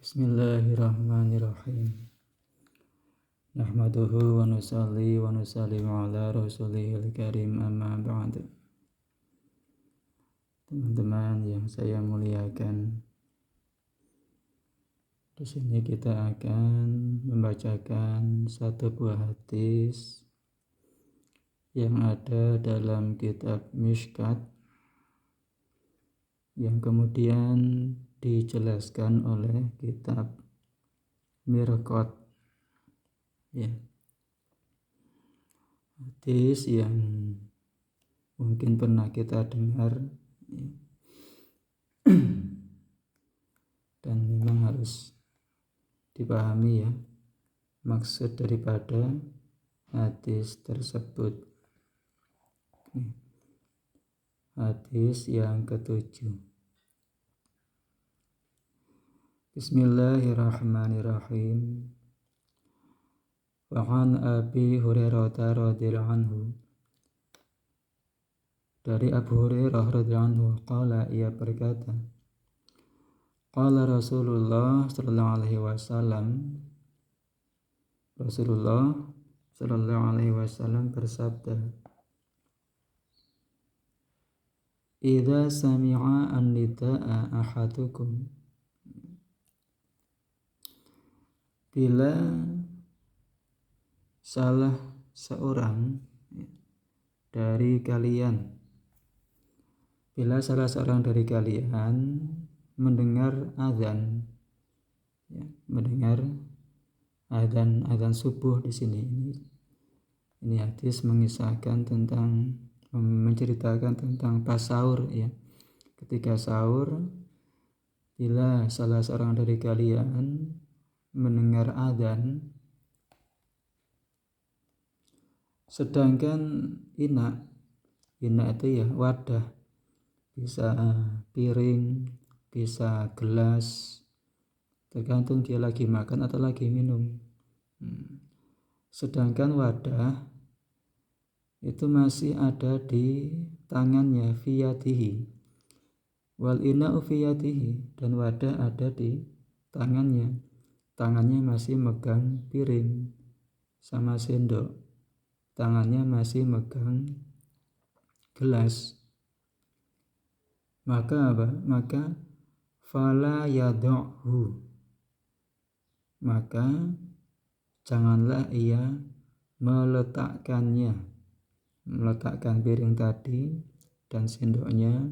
Bismillahirrahmanirrahim. Nahmaduhu wa nusalli wa nusallimu ala rasulihil karim, amma ba'du. Teman-teman yang saya muliakan, di sini kita akan membacakan satu buah hadis yang ada dalam kitab Mishkat, yang kemudian dijelaskan oleh kitab Mirqat, ya. Hadis yang mungkin pernah kita dengar, ya. Dan memang harus dipahami, ya, maksud daripada hadis tersebut. Hadis yang ketujuh. Bismillahirrahmanirrahim. Wa an Abi Hurairah radhiyallahu anhu, dari Abu Hurairah radhiyallahu anhu, qala, ia berkata, qala Rasulullah sallallahu alaihi wasallam, Rasulullah sallallahu alaihi wasallam bersabda, idza sami'a an-nidaa ahadukum, bila salah seorang dari kalian, bila salah seorang dari kalian mendengar azan, ya, mendengar azan subuh. Di sini ini hadis mengisahkan tentang, menceritakan tentang pas sahur, ya. Ketika sahur, bila salah seorang dari kalian mendengar azan, sedangkan ina itu, ya, wadah, bisa piring, bisa gelas, tergantung dia lagi makan atau lagi minum. Sedangkan wadah itu masih ada di tangannya, fiyatihi, wal ina'u fiyatihi, dan wadah ada di tangannya masih megang piring sama sendok, tangannya masih megang gelas. Maka apa? Maka fala yad'hu, maka janganlah ia meletakkan piring tadi dan sendoknya,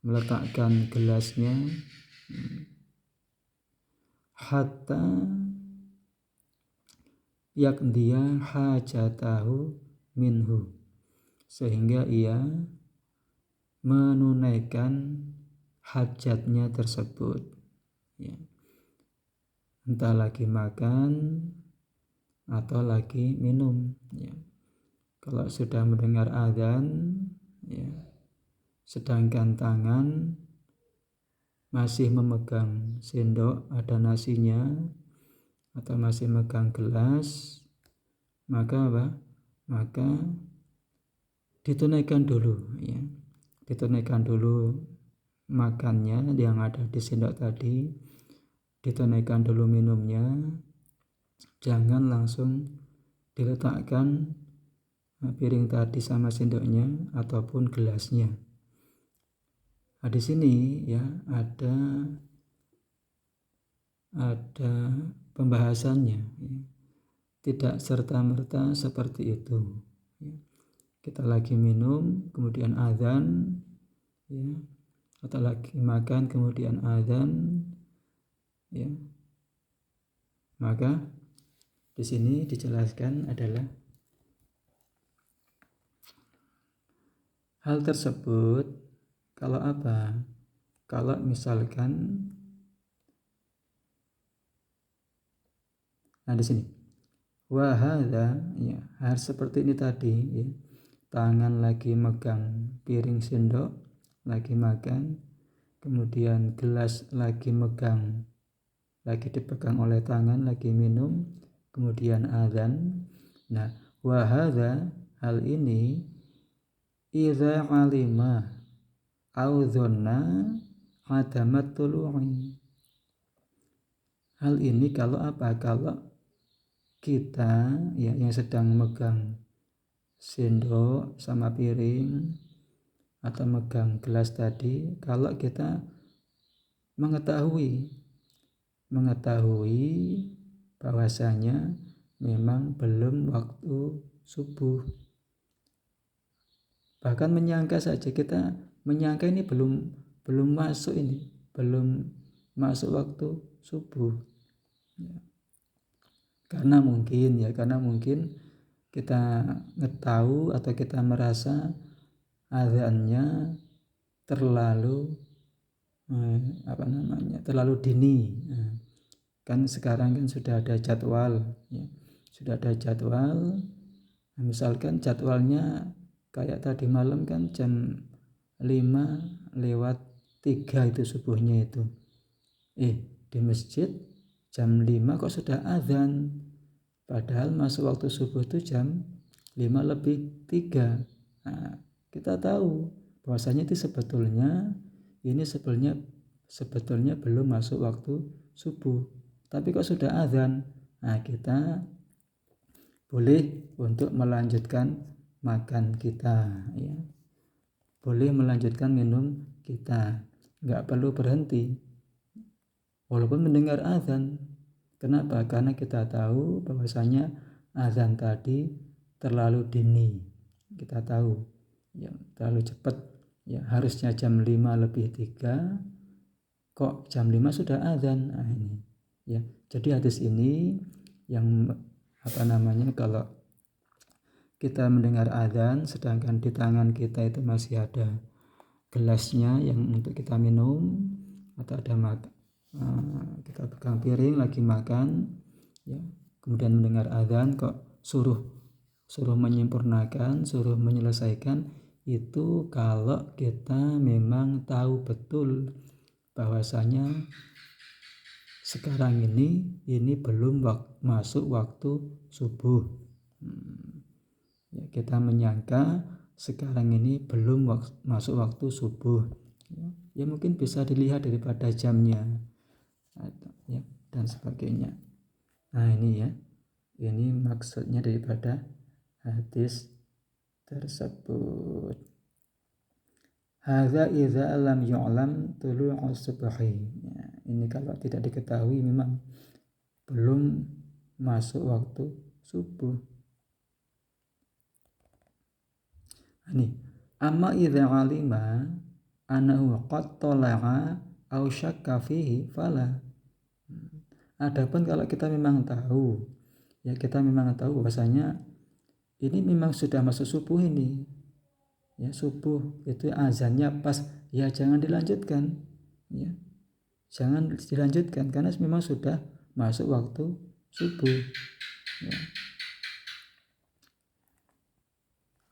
meletakkan gelasnya, hatta yakdiya hajatahu minhu, sehingga ia menunaikan hajatnya tersebut, ya. Entah lagi makan atau lagi minum, ya. Kalau sudah mendengar azan, ya, sedangkan tangan masih memegang sendok, ada nasinya, atau masih megang gelas, maka apa? Maka ditunaikan dulu, ya. Ditunaikan dulu makannya yang ada di sendok tadi, ditunaikan dulu minumnya, jangan langsung diletakkan piring tadi sama sendoknya ataupun gelasnya. Nah, di sini, ya, ada pembahasannya, ya. Tidak serta-merta seperti itu, ya. Kita lagi minum kemudian azan, ya, atau lagi makan kemudian azan, ya. Maka di sini dijelaskan adalah hal tersebut kalau apa? Kalau misalkan, nah di sini wahada, ya, hal seperti ini tadi, ya, tangan lagi megang piring sendok, lagi makan, kemudian gelas lagi dipegang oleh tangan, lagi minum, kemudian azan. Nah, wahada, hal ini, idza alima au dzanna adamat tulu'i, Hal ini kalau apa? Kalau kita ya yang sedang megang sendok sama piring atau megang gelas tadi, kalau kita mengetahui bahwasanya memang belum waktu subuh, bahkan menyangka saja, kita menyangka ini belum masuk, ini belum masuk waktu subuh, karena mungkin kita ngetahu atau kita merasa azannya terlalu terlalu dini. Kan sekarang kan sudah ada jadwal, ya. Sudah ada jadwal. Misalkan jadwalnya kayak tadi malam kan jam 5:03 itu subuhnya itu. Di masjid jam 5 kok sudah azan. Padahal masuk waktu subuh itu jam 5:03. Nah, kita tahu bahwasanya itu sebetulnya belum masuk waktu subuh. Tapi kok sudah azan. Nah, kita boleh untuk melanjutkan makan kita, ya. Boleh melanjutkan minum kita. Enggak perlu berhenti walaupun mendengar azan. Kenapa? Karena kita tahu bahwasanya azan tadi terlalu dini. Kita tahu ya, terlalu cepat. Ya, harusnya jam 5:03, kok jam 5 sudah azan. Nah, ini ya. Jadi hadis ini yang kalau kita mendengar azan sedangkan di tangan kita itu masih ada gelasnya yang untuk kita minum, atau ada kita pegang piring lagi makan, ya, kemudian mendengar azan kok suruh menyempurnakan, suruh menyelesaikan, itu kalau kita memang tahu betul bahwasanya sekarang ini belum masuk waktu subuh. Ya, kita menyangka sekarang ini belum masuk waktu subuh. Ya mungkin bisa dilihat daripada jamnya, ya, dan sebagainya. Nah, ini maksudnya daripada hadis tersebut. Hadza idza lam yu'lam tulu'u subhi. Ya, ini kalau tidak diketahui memang belum masuk waktu subuh. Ini amma idza alima annahu qad tala'a aw syakka fihi fala. Adapun kalau kita memang tahu, ya kita memang tahu bahwasanya ini memang sudah masuk subuh ini. Ya, subuh itu azannya pas, ya jangan dilanjutkan. Ya. Jangan dilanjutkan karena memang sudah masuk waktu subuh. Ya.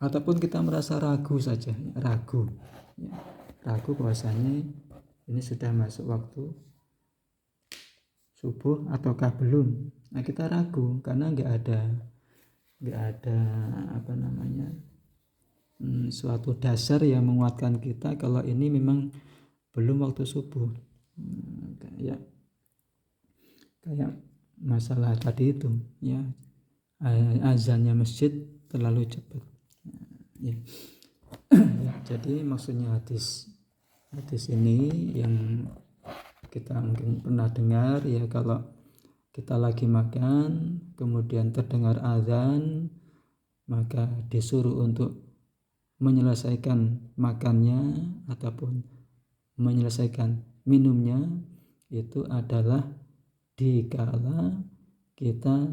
Ataupun kita merasa ragu saja, ragu bahwasanya ini sudah masuk waktu subuh ataukah belum. Nah, kita ragu karena nggak ada suatu dasar yang menguatkan kita kalau ini memang belum waktu subuh. Kayak masalah tadi itu, ya, azannya masjid terlalu cepat. Ya. Jadi maksudnya hadis ini yang kita mungkin pernah dengar, ya, kalau kita lagi makan kemudian terdengar azan, maka disuruh untuk menyelesaikan makannya ataupun menyelesaikan minumnya, itu adalah dikala kita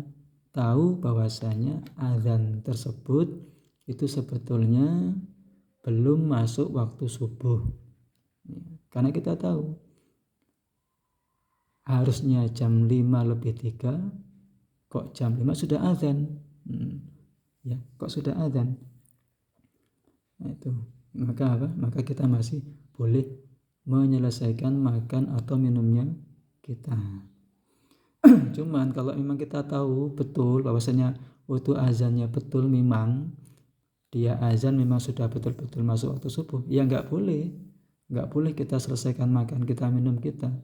tahu bahwasanya azan tersebut itu sebetulnya belum masuk waktu subuh. Karena kita tahu harusnya jam 5:03, kok jam 5 sudah azan. Ya, kok sudah azan. Nah, itu maka kita masih boleh menyelesaikan makan atau minumnya kita. Cuman kalau memang kita tahu betul bahwasanya waktu azannya betul, memang dia azan memang sudah betul-betul masuk waktu subuh, ya nggak boleh kita selesaikan makan kita, minum kita.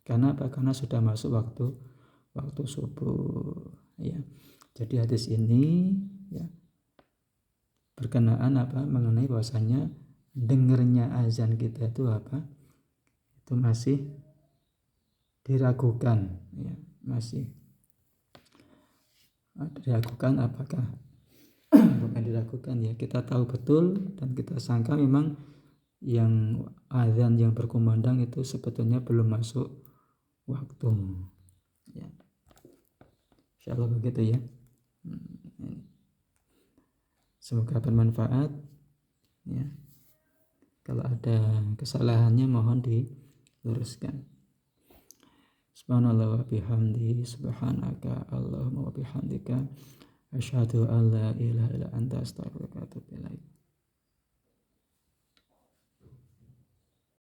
Karena apa? Karena sudah masuk waktu waktu subuh ya. Jadi hadis ini ya berkenaan mengenai bahwasanya dengernya azan kita itu itu masih diragukan ya, masih diragukan apakah bukan diragukan ya, kita tahu betul dan kita sangka memang yang azan yang berkumandang itu sebetulnya belum masuk waktu ya. Insyaallah begitu ya. Semoga bermanfaat ya. Kalau ada kesalahannya mohon diluruskan. Subhanallah wa bihamdi, subhanaka Allahumma wa bihamdika, asyhadu an la ilaha illa anta, astaghfiruka wa atubu ilaik.